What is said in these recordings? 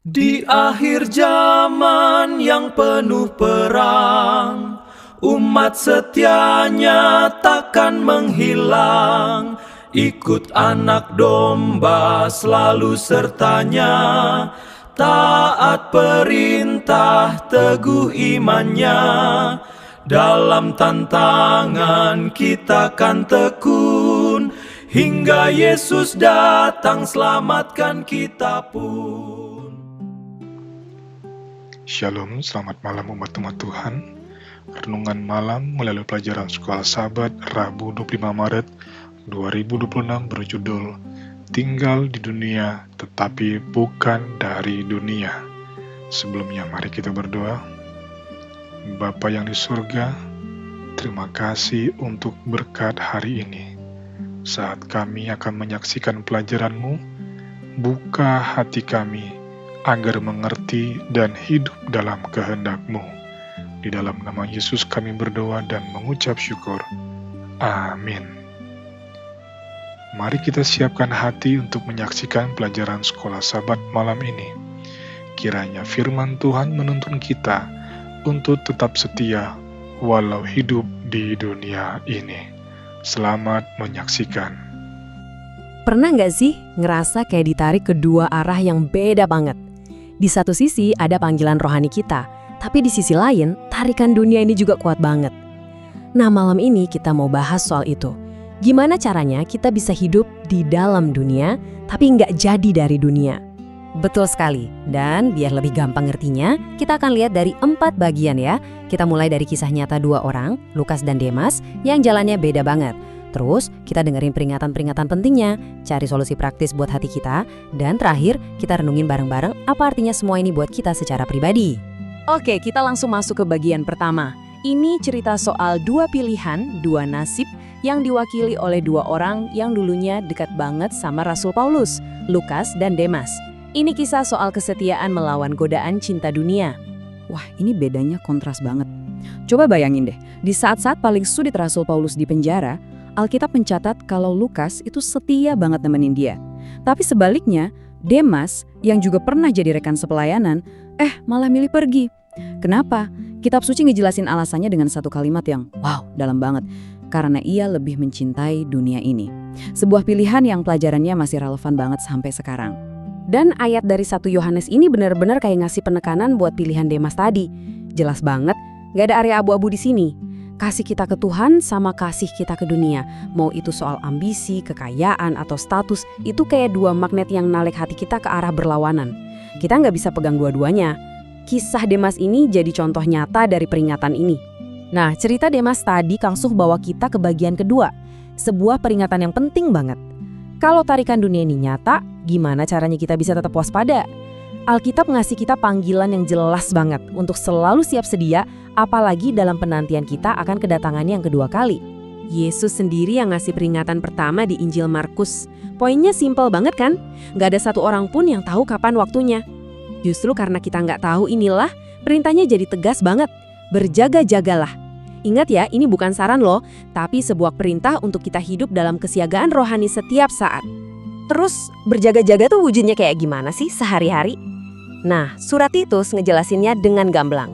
Di akhir zaman yang penuh perang, umat setianya takkan menghilang. Ikut anak domba selalu sertanya, taat perintah, teguh imannya. Dalam tantangan kita kan tekun, hingga Yesus datang selamatkan kita pun. Shalom, selamat malam umat-umat Tuhan. Renungan malam melalui pelajaran Sekolah Sabat Rabu 25 Maret 2026 berjudul Tinggal di dunia tetapi bukan dari dunia. Sebelumnya mari kita berdoa. Bapa yang di surga, terima kasih untuk berkat hari ini. Saat kami akan menyaksikan pelajaran-Mu, buka hati kami agar mengerti dan hidup dalam kehendak-Mu. Di dalam nama Yesus kami berdoa dan mengucap syukur. Amin. Mari kita siapkan hati untuk menyaksikan pelajaran Sekolah Sabat malam ini. Kiranya firman Tuhan menuntun kita untuk tetap setia walau hidup di dunia ini. Selamat menyaksikan. Pernah nggak sih ngerasa kayak ditarik ke dua arah yang beda banget? Di satu sisi ada panggilan rohani kita, tapi di sisi lain tarikan dunia ini juga kuat banget. Nah, malam ini kita mau bahas soal itu. Gimana caranya kita bisa hidup di dalam dunia, tapi nggak jadi dari dunia? Betul sekali, dan biar lebih gampang ngertinya, kita akan lihat dari 4 bagian ya. Kita mulai dari kisah nyata 2 orang, Lukas dan Demas, yang jalannya beda banget. Terus, kita dengerin peringatan-peringatan pentingnya, cari solusi praktis buat hati kita, dan terakhir, kita renungin bareng-bareng apa artinya semua ini buat kita secara pribadi. Oke, kita langsung masuk ke bagian pertama. Ini cerita soal 2 pilihan, 2 nasib, yang diwakili oleh 2 orang yang dulunya dekat banget sama Rasul Paulus, Lukas dan Demas. Ini kisah soal kesetiaan melawan godaan cinta dunia. Wah, ini bedanya kontras banget. Coba bayangin deh, di saat-saat paling sulit Rasul Paulus di penjara, Alkitab mencatat kalau Lukas itu setia banget nemenin dia. Tapi sebaliknya, Demas yang juga pernah jadi rekan sepelayanan, malah milih pergi. Kenapa? Kitab suci ngejelasin alasannya dengan satu kalimat yang wow, dalam banget. Karena ia lebih mencintai dunia ini. Sebuah pilihan yang pelajarannya masih relevan banget sampai sekarang. Dan ayat dari 1 Yohanes ini benar-benar kayak ngasih penekanan buat pilihan Demas tadi. Jelas banget, gak ada area abu-abu di sini. Kasih kita ke Tuhan sama kasih kita ke dunia. Mau itu soal ambisi, kekayaan, atau status, itu kayak 2 magnet yang narik hati kita ke arah berlawanan. Kita nggak bisa pegang dua-duanya. Kisah Demas ini jadi contoh nyata dari peringatan ini. Nah, cerita Demas tadi Kang Suh bawa kita ke bagian kedua. Sebuah peringatan yang penting banget. Kalau tarikan dunia ini nyata, gimana caranya kita bisa tetap waspada? Alkitab ngasih kita panggilan yang jelas banget untuk selalu siap sedia, apalagi dalam penantian kita akan kedatangannya yang kedua kali. Yesus sendiri yang ngasih peringatan pertama di Injil Markus. Poinnya simpel banget kan? Gak ada satu orang pun yang tahu kapan waktunya. Justru karena kita nggak tahu inilah, perintahnya jadi tegas banget. Berjaga-jagalah. Ingat ya, ini bukan saran loh, tapi sebuah perintah untuk kita hidup dalam kesiagaan rohani setiap saat. Terus, berjaga-jaga tuh wujudnya kayak gimana sih sehari-hari? Nah, surat Titus ngejelasinnya dengan gamblang.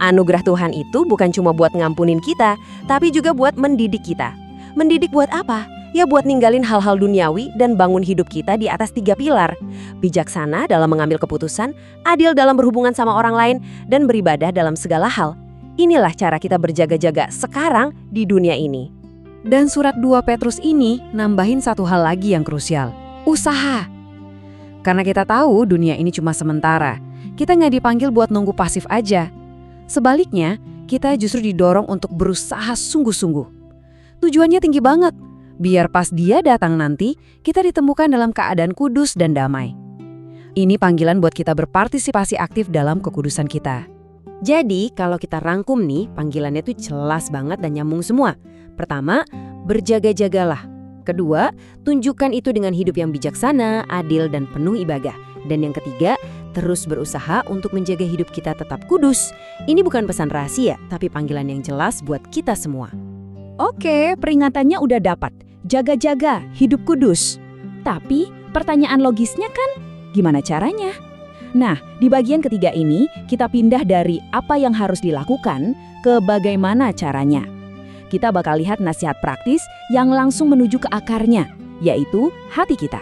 Anugerah Tuhan itu bukan cuma buat ngampunin kita, tapi juga buat mendidik kita. Mendidik buat apa? Ya buat ninggalin hal-hal duniawi dan bangun hidup kita di atas 3 pilar. Bijaksana dalam mengambil keputusan, adil dalam berhubungan sama orang lain, dan beribadah dalam segala hal. Inilah cara kita berjaga-jaga sekarang di dunia ini. Dan surat 2 Petrus ini nambahin satu hal lagi yang krusial. Usaha. Karena kita tahu dunia ini cuma sementara, kita nggak dipanggil buat nunggu pasif aja. Sebaliknya, kita justru didorong untuk berusaha sungguh-sungguh. Tujuannya tinggi banget, biar pas dia datang nanti, kita ditemukan dalam keadaan kudus dan damai. Ini panggilan buat kita berpartisipasi aktif dalam kekudusan kita. Jadi, kalau kita rangkum nih, panggilannya tuh jelas banget dan nyambung semua. Pertama, berjaga-jagalah. Kedua, tunjukkan itu dengan hidup yang bijaksana, adil, dan penuh ibadah. Dan yang ketiga, terus berusaha untuk menjaga hidup kita tetap kudus. Ini bukan pesan rahasia, tapi panggilan yang jelas buat kita semua. Oke, peringatannya udah dapat. Jaga-jaga, hidup kudus. Tapi pertanyaan logisnya kan, gimana caranya? Nah, di bagian ketiga ini kita pindah dari apa yang harus dilakukan ke bagaimana caranya. Kita bakal lihat nasihat praktis yang langsung menuju ke akarnya, yaitu hati kita.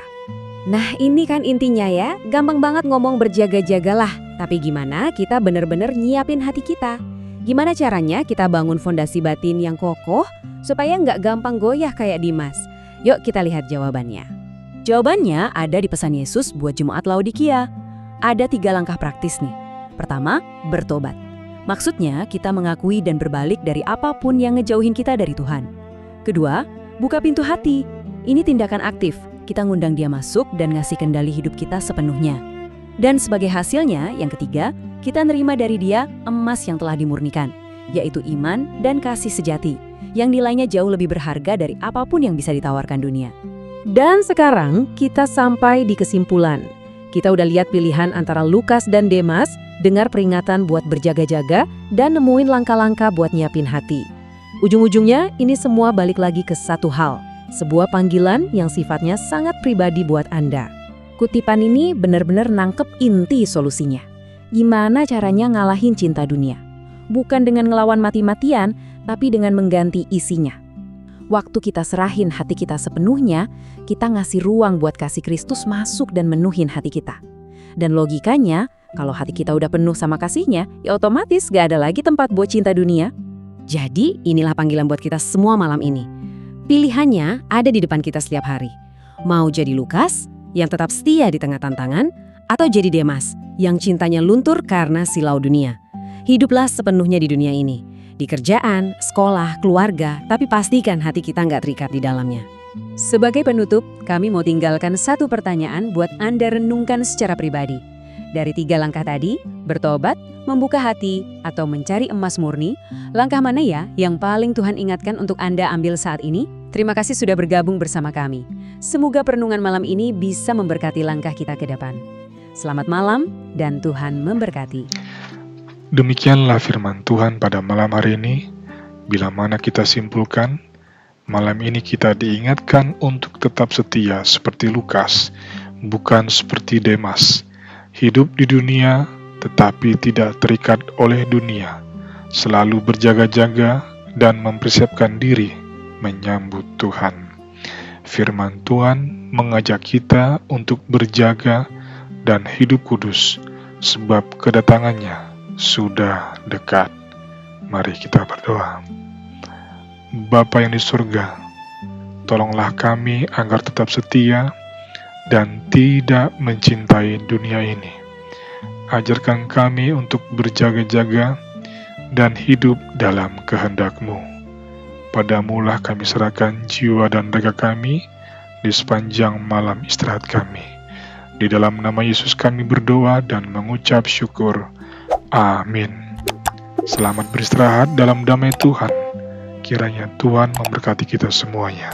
Nah, ini kan intinya ya, gampang banget ngomong berjaga-jagalah. Tapi gimana kita bener-bener nyiapin hati kita? Gimana caranya kita bangun fondasi batin yang kokoh supaya nggak gampang goyah kayak Dimas? Yuk kita lihat jawabannya. Jawabannya ada di pesan Yesus buat Jemaat Laodikia. Ada 3 langkah praktis nih. Pertama, bertobat. Maksudnya kita mengakui dan berbalik dari apapun yang ngejauhin kita dari Tuhan. Kedua, buka pintu hati. Ini tindakan aktif. Kita ngundang dia masuk dan ngasih kendali hidup kita sepenuhnya. Dan sebagai hasilnya, yang ketiga, kita nerima dari dia emas yang telah dimurnikan, yaitu iman dan kasih sejati, yang nilainya jauh lebih berharga dari apapun yang bisa ditawarkan dunia. Dan sekarang kita sampai di kesimpulan. Kita udah lihat pilihan antara Lukas dan Demas, dengar peringatan buat berjaga-jaga, dan nemuin langkah-langkah buat nyiapin hati. Ujung-ujungnya, ini semua balik lagi ke satu hal. Sebuah panggilan yang sifatnya sangat pribadi buat Anda. Kutipan ini benar-benar nangkep inti solusinya. Gimana caranya ngalahin cinta dunia? Bukan dengan ngelawan mati-matian, tapi dengan mengganti isinya. Waktu kita serahin hati kita sepenuhnya, kita ngasih ruang buat kasih Kristus masuk dan menuhin hati kita. Dan logikanya, kalau hati kita udah penuh sama kasihnya, ya otomatis gak ada lagi tempat buat cinta dunia. Jadi, inilah panggilan buat kita semua malam ini. Pilihannya ada di depan kita setiap hari. Mau jadi Lukas, yang tetap setia di tengah tantangan, atau jadi Demas, yang cintanya luntur karena silau dunia. Hiduplah sepenuhnya di dunia ini. Di kerjaan, sekolah, keluarga, tapi pastikan hati kita nggak terikat di dalamnya. Sebagai penutup, kami mau tinggalkan satu pertanyaan buat Anda renungkan secara pribadi. Dari 3 langkah tadi, bertobat, membuka hati, atau mencari emas murni, langkah mana ya yang paling Tuhan ingatkan untuk Anda ambil saat ini? Terima kasih sudah bergabung bersama kami. Semoga perenungan malam ini bisa memberkati langkah kita ke depan. Selamat malam dan Tuhan memberkati. Demikianlah firman Tuhan pada malam hari ini. Bila mana kita simpulkan, malam ini kita diingatkan untuk tetap setia seperti Lukas, bukan seperti Demas. Hidup di dunia tetapi tidak terikat oleh dunia. Selalu berjaga-jaga dan mempersiapkan diri menyambut Tuhan. Firman Tuhan mengajak kita untuk berjaga dan hidup kudus, sebab kedatangannya sudah dekat. Mari kita berdoa. Bapa yang di surga, tolonglah kami agar tetap setia dan tidak mencintai dunia ini. Ajarkan kami untuk berjaga-jaga dan hidup dalam kehendak-Mu. Padamulah kami serahkan jiwa dan raga kami di sepanjang malam istirahat kami. Di dalam nama Yesus kami berdoa dan mengucap syukur. Amin. Selamat beristirahat dalam damai Tuhan. Kiranya Tuhan memberkati kita semuanya.